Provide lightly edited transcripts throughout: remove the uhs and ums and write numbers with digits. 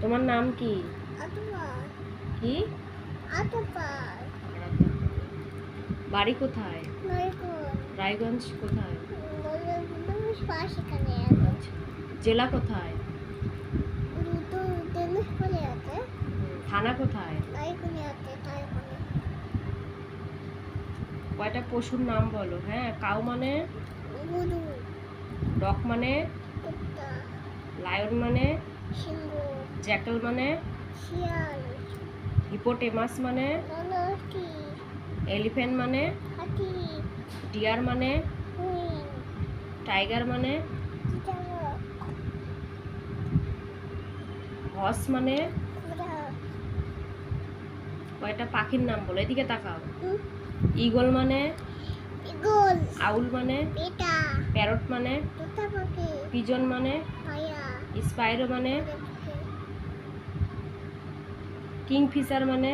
তোমার নাম কি? কি? বাড়ি কোথায়? রায়গঞ্জ কোথায়? আচ্ছা। জেলা কোথায়? থানা কোথায়? কয়টা পশুর নাম বলো? হ্যাঁ, কাউ মানে? ডগ মানে? লায়ন মানে? জ্যাকল মানে? হিপোটেমাস মানে? এলিফ্যান্ট মানে? ডিয়ার মানে? টাইগার মানে? হর্স মানে? কয়টা পাখির নাম বলো? এদিকে তাকাও। ঈগল মানে? আউল মানে? প্যারট মানে? পিজন মানে? স্পাইরো মানে? কিংফিশার মানে?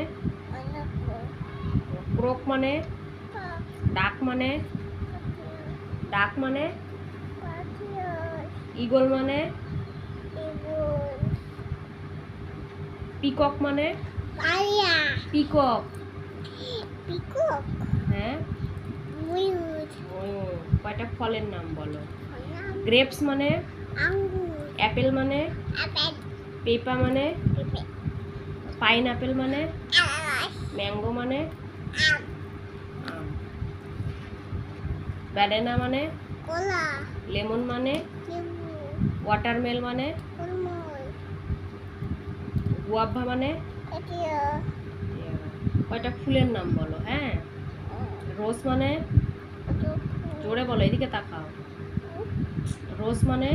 ক্রোক মানে? ডাক মানে? ডাক মানে? ঈগল মানে? পিকক মানে? পিকক। হ্যাঁ, কয়টা ফলের নাম বলো? গ্রেপস মানে? অ্যাপেল মানে? পেপা মানে? পাইনঅ্যাপেল মানে? ম্যাঙ্গো মানে? আম। ব্যানানা মানে? লেমন মানে? ওয়াটারমেল মানে? গুয়াভা মানে? কয়টা ফুলের নাম বলো? হ্যাঁ, রোজ মানে? জোরে বলো, এদিকে তাকাও। রোজ মানে?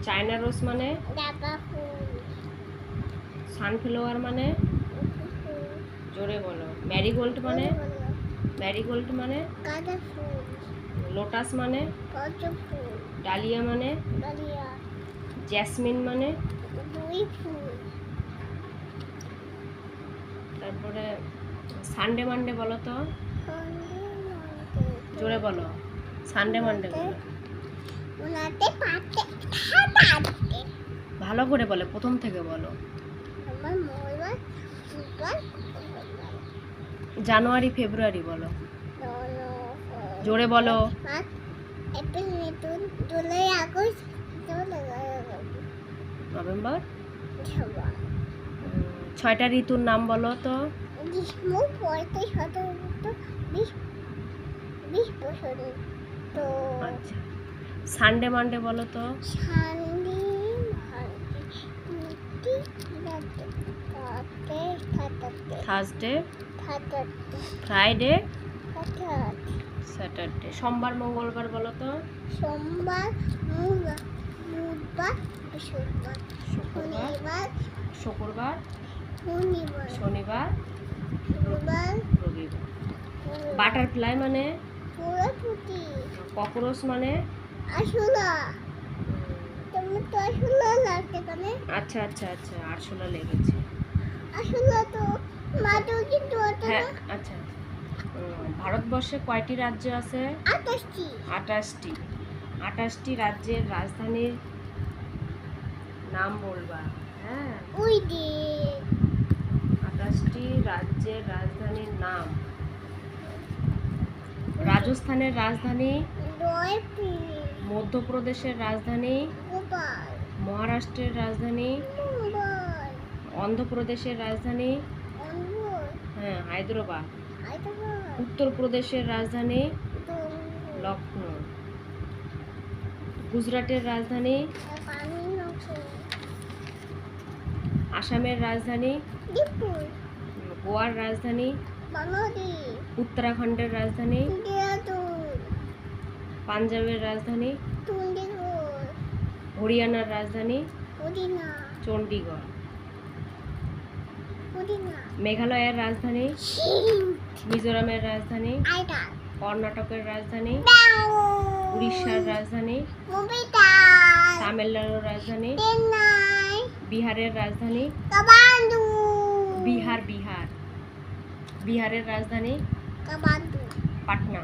চায়না রোজ মানে? সানফ্লাওয়ার মানে? জোরে বলো। ম্যারিগোল্ড মানে? ম্যারিগোল্ড মানে? লোটাস মানে? ডালিয়া মানে? জেসমিন মানে? তারপরে সানডে মানডে বলো তো। জোরে বলো, সানডে মানডে বলো। ভালো করে বলে, প্রথম থেকে বলো। জানুয়ারি ফেব্রুয়ারি বলো, জোরে বলো। নভেম্বর। 6টা ঋতুর নাম বলো তো। আচ্ছা, সানডে মানডে বলো তো। Thursday, Friday, Saturday. সোমবার মঙ্গলবার বলো তো। সোমবার, বুধবার, শুক্রবার, শনিবার, রবিবার। বাটারফ্লাই মানে? ককরোচ মানে? আচ্ছা আচ্ছা আচ্ছা, আরশোলা লেগেছে। হ্যাঁ, আচ্ছা। ভারতবর্ষে কয়টি রাজ্য আছে? 28টি। 28টি রাজ্যের রাজধানীর নাম বলবা। হ্যাঁ, 28টি রাজ্যের রাজধানীর নাম। রাজস্থানের রাজধানী? মধ্যপ্রদেশের রাজধানী? মহারাষ্ট্রের রাজধানী? অন্ধ্রপ্রদেশের রাজধানী? হ্যাঁ, হায়দ্রাবাদ। উত্তরপ্রদেশের রাজধানী? লখনৌ। গুজরাটের রাজধানী? আসামের রাজধানী? গোয়ার রাজধানী? উত্তরাখণ্ডের রাজধানী? পাঞ্জাবের রাজধানী? হরিয়ানার রাজধানী? চণ্ডীগড়। মেঘালয়ের রাজধানী? মিজোরামের রাজধানী? কর্ণাটকের রাজধানী? উড়িষ্যার রাজধানী? তামিলনাড়ুর রাজধানী? বিহারের রাজধানী? বিহারের রাজধানী? পাটনা।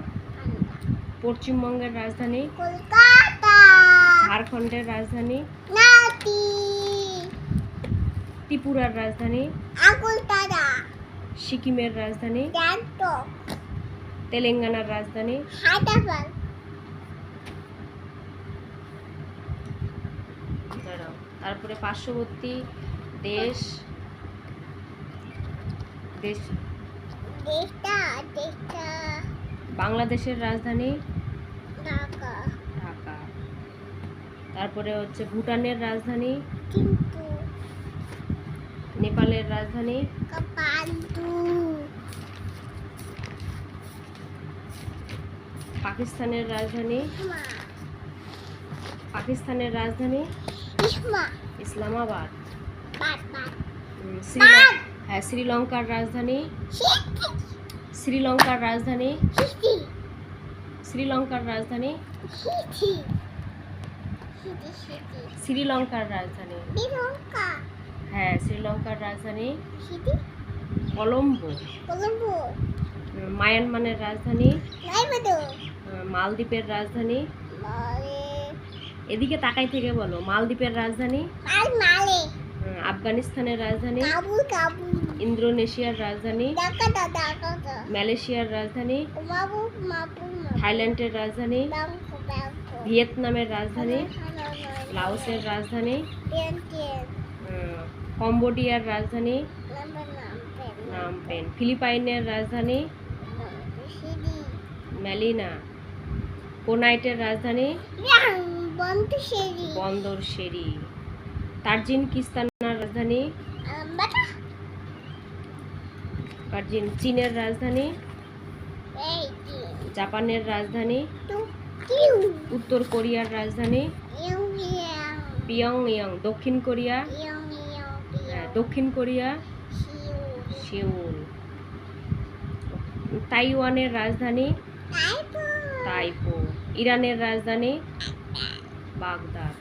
পশ্চিমবঙ্গের রাজধানী? ঝাড়খণ্ডের রাজধানী? ত্রিপুরার রাজধানী, আগরতলা, সিকিমের রাজধানী, গ্যাংটক, তেলেঙ্গানার রাজধানী, হায়দ্রাবাদ, দাঁড়াও, তারপরে পার্শ্ববর্তী দেশ, দেশ দেশটা দেশটা বাংলাদেশের রাজধানী ঢাকা, ঢাকা। তারপরে হচ্ছে ভুটানের রাজধানী, থিম্পু, নেপালের রাজধানী, কাঠমান্ডু, পাকিস্তানের রাজধানী, ইসমা, পাকিস্তানের রাজধানী ইসমা, ইসলামাবাদ। বাদ বাদ, হ্যাঁ, শ্রীলঙ্কার রাজধানী, সিটি, শ্রীলঙ্কার রাজধানী, সিটি, শ্রীলঙ্কার রাজধানী, সিটি, সিটি, সিটি, শ্রীলঙ্কার রাজধানী, শ্রীলঙ্কা, হ্যাঁ, শ্রীলঙ্কার রাজধানী সিটি, কলম্বো। কলম্বো, মায়ানমারের রাজধানী, নাইমাদো, মালদ্বীপের রাজধানী, মালে, এদিকে তাকাই থেকে বলো, মালদ্বীপের রাজধানী, মালে, আফগানিস্তানের রাজধানী, কাবুল, কাবুল, ইন্দোনেশিয়ার রাজধানী, ঢাকা, ঢাকা, মালয়েশিয়ার রাজধানী, মাবু, মাবু, থাইল্যান্ডের রাজধানী, ব্যাংকো, ব্যাংকো, ভিয়েতনামের রাজধানী, লাওসের রাজধানী, টেন, টেন, কম্বোডিয়ার রাজধানী নাম্বার, নামপেন, ফিলিপাইনের রাজধানী সিটি, ম্যালিনা, কোনাইটের রাজধানী বন্ধু সিটি, বন্দর শেরি, তাজিকিস্তানের রাজধানী বাটা, চীনের রাজধানী, এই তিন, জাপানের রাজধানী, টু, কিউ, উত্তর কোরিয়ার রাজধানী ইউ, ইয়াং, পিয়ংইয়ং, দক্ষিণ কোরিয়া, ইয়ং, ইয়ং, দক্ষিণ কোরিয়া সিউ, সিউল, তাইওয়ানের রাজধানী টাইপো, তাইপো, ইরানের রাজধানী বাগদাদ।